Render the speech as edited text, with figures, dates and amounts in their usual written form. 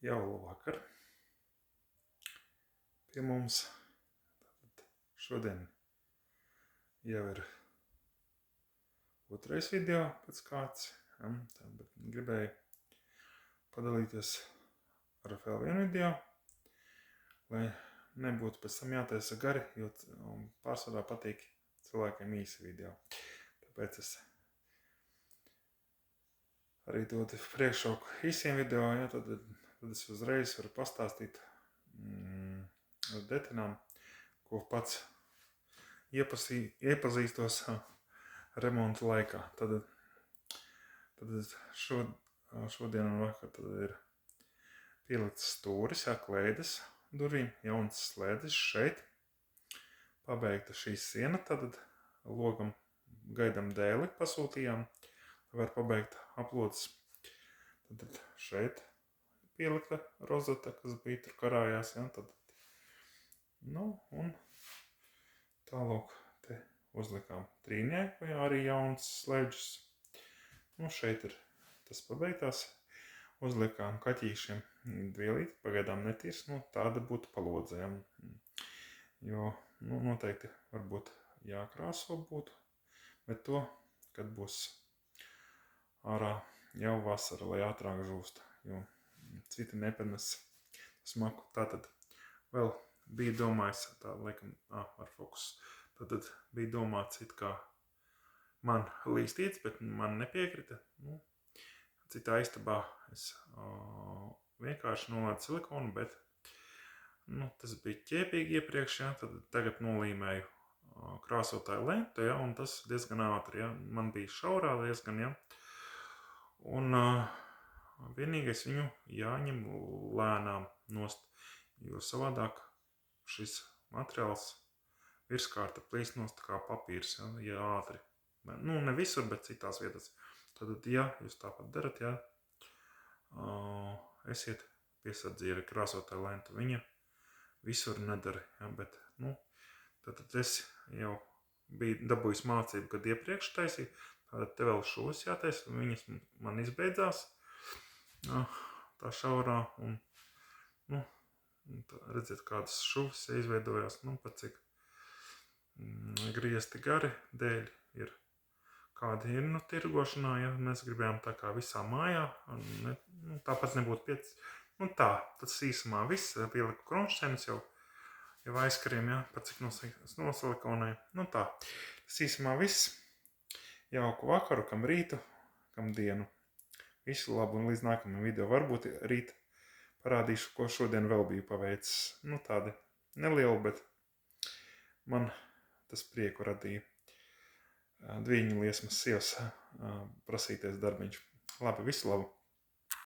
Jau labvakar. Pie mums šodien jau ir otrais video pēc kāds, bet gribēju padalīties ar vēl vienu video, lai nebūtu pēc tam jātaisa gari, jo pārsvarā patīk cilvēkiem īsi video. Tāpēc es arī dodu priekšroku īsiem video, tad es uzreiz varu pastāstīt ar detaļām, ko pats iepazīstos remonta laikā. Tad šodien un vakar tad ir pielikts stūris, klēdes durvīm, jauns slēdes šeit, pabeigta šī siena, tad logam gaidam dēli pasūtījām, lai var pabeigt aplodes. Tad šeit pielikta rozeta, kas bija tur karājās, un tālāk te uzlikām trīnieku, arī jauns slēdžus. Šeit ir tas pabeigtās. Uzlikām kaķīšiem dvielīti, pagaidām netīrs, tāda būtu palodzēm. Jo, noteikti varbūt jākrāso būtu, bet to, kad būs ārā jau vasara, lai ātrāk žūst, jo citi nepanes smaku. Tātad vēl bija domājis, tā laikam, ar fokusu, tad bija domāts it kā man līstīts, bet man nepiekrita. Citā istabā es vienkārši nolaidu silikonu, bet tas bija ķēpīgi iepriekš, tad tagad nolīmēju krāsotāju lentu, un tas diezgan ātri, man bija šaurā diezgan, un vienīgais viņu jāņem lēnām nost, jo savādāk šis materiāls virskārta plīst nost kā papīrs, ja ātri. Ne visur, bet citās vietās. Tad, ja jūs tāpat darat, esiet piesardzīgi ar krāsotāju lentu. Viņa visur nedara, bet, tad es jau biju dabūjis mācību, kad iepriekš taisīju, tad te vēl šos jātaisa, viņas man izbeidzās tā šaurā, un redziet, kādas šuvis izveidojās, pat cik griezti gari dēļ ir. Kādi ir tirgošanā, mēs gribējām tā kā visā mājā, tāpat nebūtu piec. Tas īsumā viss, pieliku kronšteņus jau aizkariem, pat cik nosilikonēju. Tas īsumā viss. Jauku vakaru, kam rītu, kam dienu. Visu labu un līdz nākamajam video. Varbūt rīt parādīšu, ko šodien vēl biju paveicis. Tādi nelieli, bet man tas prieku radīja. Dviņu liesmas sievas prasīties darbiņš. Labi, visu labu!